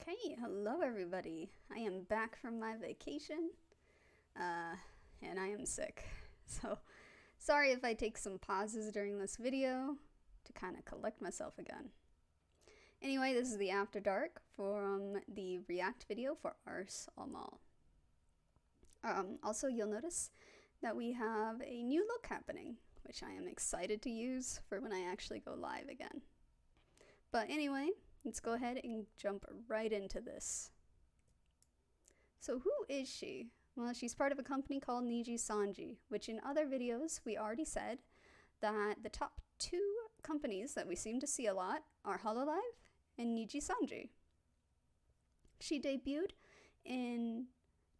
Okay, hello everybody. I am back from my vacation, and I am sick. So, sorry if I take some pauses during this video to kind of collect myself again. Anyway, this is the After Dark from the React video for Ars Almal. Also, you'll notice that we have a new look happening, which I am excited to use for when I actually go live again. But anyway, let's go ahead and jump right into this. So who is she? Well, she's part of a company called 𝘿𝙊, which in other videos we already said that the top two companies that we seem to see a lot are Hololive and 𝘿𝙊. She debuted in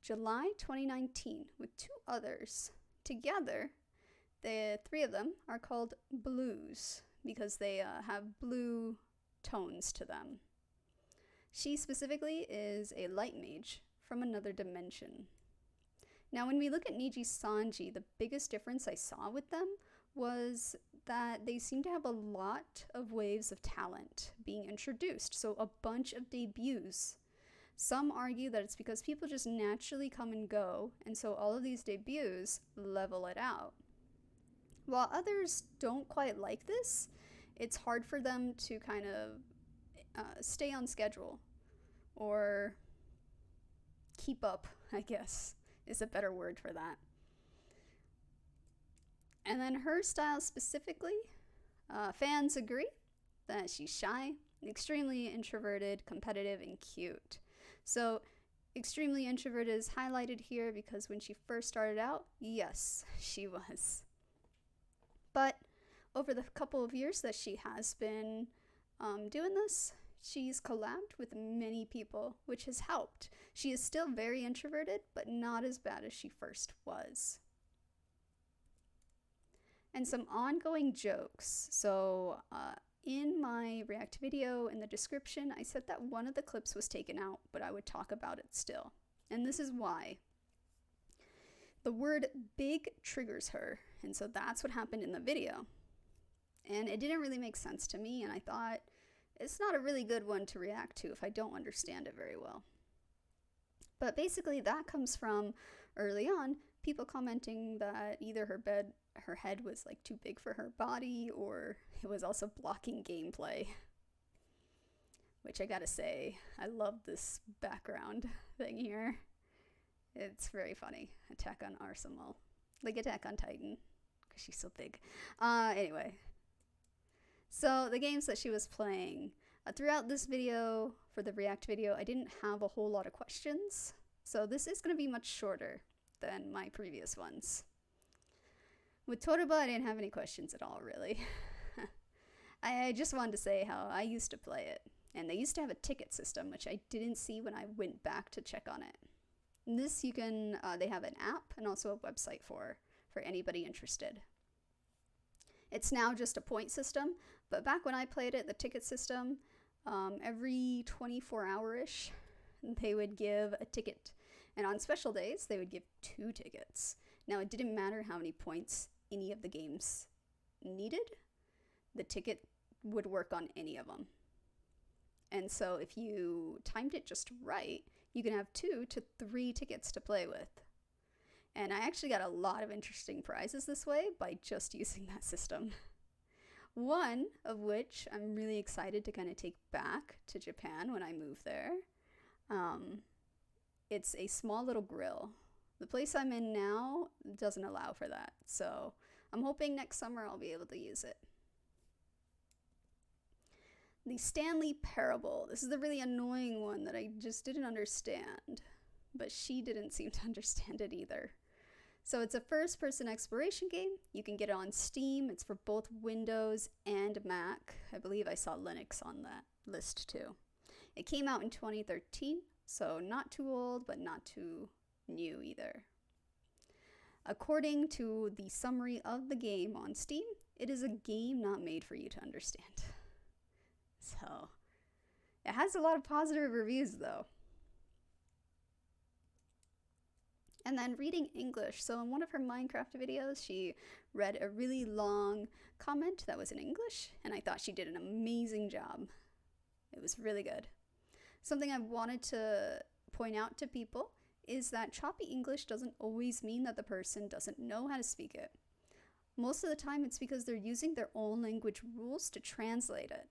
July 2019 with two others. Together, the three of them are called blues because they have blue tones to them. She specifically is a light mage from another dimension. Now, when we look at 𝘿𝙊, the biggest difference I saw with them was that they seem to have a lot of waves of talent being introduced, so a bunch of debuts. Some argue that it's because people just naturally come and go, and so all of these debuts level it out. While others don't quite like this, it's hard for them to kind of stay on schedule or keep up, I guess, is a better word for that. And then her style specifically, fans agree that she's shy, extremely introverted, competitive, and cute. So extremely introverted is highlighted here because when she first started out, yes, she was. But over the couple of years that she has been doing this, she's collabed with many people, which has helped. She is still very introverted, but not as bad as she first was. And some ongoing jokes. So in my React video, in the description, I said that one of the clips was taken out, but I would talk about it still. And this is why. The word big triggers her, and so that's what happened in the video. And it didn't really make sense to me, and I thought, it's not a really good one to react to if I don't understand it very well. But basically that comes from early on, people commenting that either her head was like too big for her body, or it was also blocking gameplay. Which I gotta say, I love this background thing here. It's very funny. Attack on Ars Almal. Like Attack on Titan, because she's so big. Anyway. So the games that she was playing, throughout this video, for the React video, I didn't have a whole lot of questions. So this is going to be much shorter than my previous ones. With 𝘿𝙊, I didn't have any questions at all, really. I just wanted to say how I used to play it. And they used to have a ticket system, which I didn't see when I went back to check on it. And this you can, they have an app and also a website for anybody interested. It's now just a point system, but back when I played it, the ticket system, every 24-hour-ish, they would give a ticket. And on special days, they would give 2 tickets. Now, it didn't matter how many points any of the games needed. The ticket would work on any of them. And so if you timed it just right, you can have 2 to 3 tickets to play with. And I actually got a lot of interesting prizes this way by just using that system. One of which I'm really excited to kind of take back to Japan when I move there. It's a small little grill. The place I'm in now doesn't allow for that, so I'm hoping next summer I'll be able to use it. The Stanley Parable. This is the really annoying one that I just didn't understand, but she didn't seem to understand it either. So it's a first-person exploration game. You can get it on Steam. It's for both Windows and Mac. I believe I saw Linux on that list too. It came out in 2013, so not too old, but not too new either. According to the summary of the game on Steam, it is a game not made for you to understand. So, it has a lot of positive reviews though. And then reading English. So in one of her Minecraft videos, she read a really long comment that was in English, and I thought she did an amazing job. It was really good. Something I wanted to point out to people is that choppy English doesn't always mean that the person doesn't know how to speak it. Most of the time, it's because they're using their own language rules to translate it.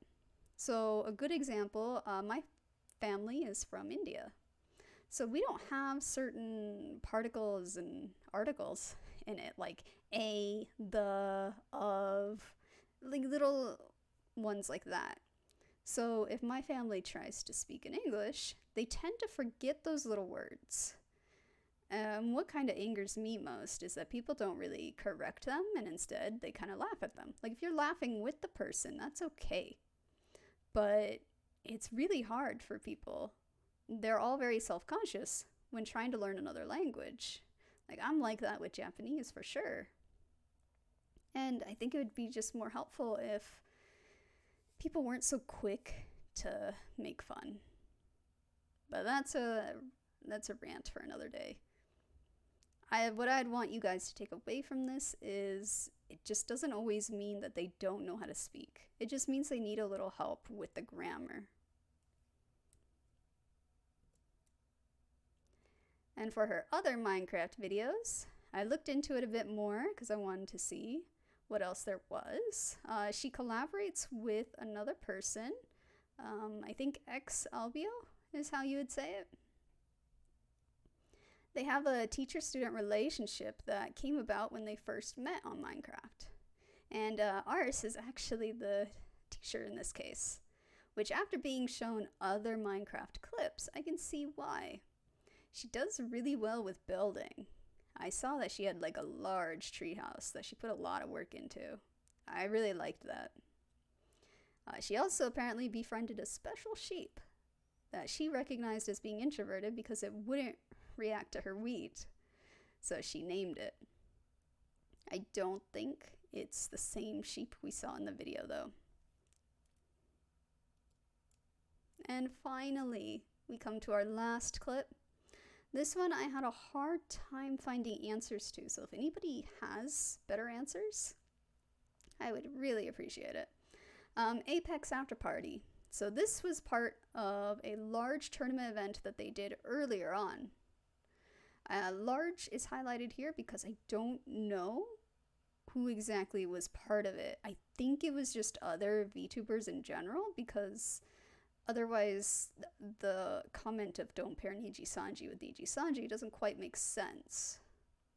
So a good example, my family is from India. So we don't have certain particles and articles in it, like a, the, of, like little ones like that. So if my family tries to speak in English, they tend to forget those little words. What kind of angers me most is that people don't really correct them, and instead they kind of laugh at them. Like if you're laughing with the person, that's okay. But it's really hard for people. They're all very self-conscious when trying to learn another language. Like I'm like that with Japanese for sure. And I think it would be just more helpful if people weren't so quick to make fun. But that's a rant for another day. What I'd want you guys to take away from this is it just doesn't always mean that they don't know how to speak. It just means they need a little help with the grammar. And for her other Minecraft videos, I looked into it a bit more because I wanted to see what else there was. She collaborates with another person. I think 𝘿𝙊 is how you would say it. They have a teacher-student relationship that came about when they first met on Minecraft. And Ars is actually the teacher in this case, which after being shown other Minecraft clips, I can see why. She does really well with building. I saw that she had like a large treehouse that she put a lot of work into. I really liked that. She also apparently befriended a special sheep that she recognized as being introverted because it wouldn't react to her wheat, so she named it. I don't think it's the same sheep we saw in the video though. And finally, we come to our last clip. This one I had a hard time finding answers to, so if anybody has better answers, I would really appreciate it. Apex After Party. So this was part of a large tournament event that they did earlier on. Large is highlighted here because I don't know who exactly was part of it. I think it was just other VTubers in general, because otherwise the comment of don't pair Niji-sanji with Niji-sanji doesn't quite make sense.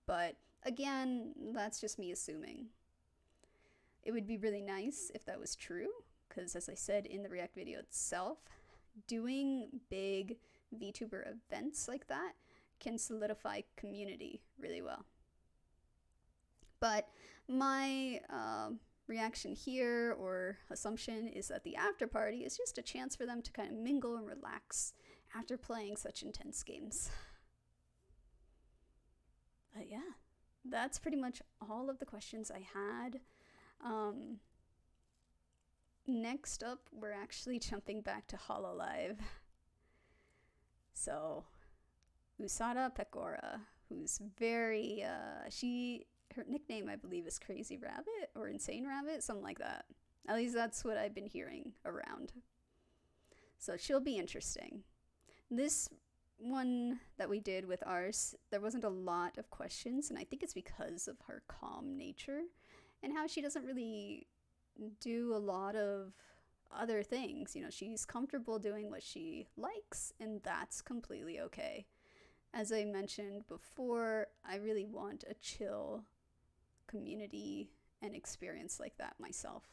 But again, that's just me assuming. It would be really nice if that was true, because as I said in the React video itself, doing big VTuber events like that can solidify community really well. But my reaction here, or assumption, is that the after party is just a chance for them to kind of mingle and relax after playing such intense games. But yeah, that's pretty much all of the questions I had. Next up, we're actually jumping back to Hololive. So 𝘿𝙊 𝙉𝙊, who's very, her nickname I believe is Crazy Rabbit or Insane Rabbit, something like that. At least that's what I've been hearing around. So she'll be interesting. This one that we did with Ars, there wasn't a lot of questions, and I think it's because of her calm nature and how she doesn't really do a lot of other things. You know, she's comfortable doing what she likes, and that's completely okay. As I mentioned before, I really want a chill community and experience like that myself.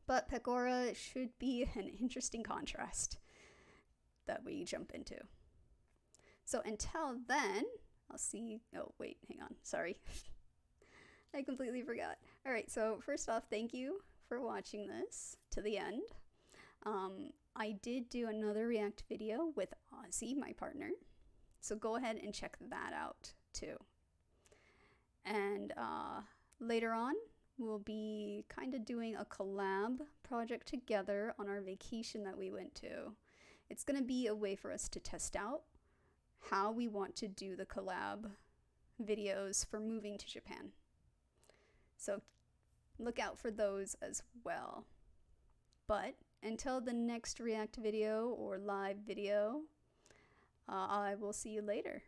But 𝙉𝙊 should be an interesting contrast that we jump into. So until then, I'll see. Oh, wait, hang on. Sorry. I completely forgot. All right, so first off, thank you for watching this to the end. I did do another React video with 𝘿𝙊, my partner. So go ahead and check that out too. And later on, we'll be kind of doing a collab project together on our vacation that we went to. It's going to be a way for us to test out how we want to do the collab videos for moving to Japan. So look out for those as well. But until the next React video or live video, I will see you later.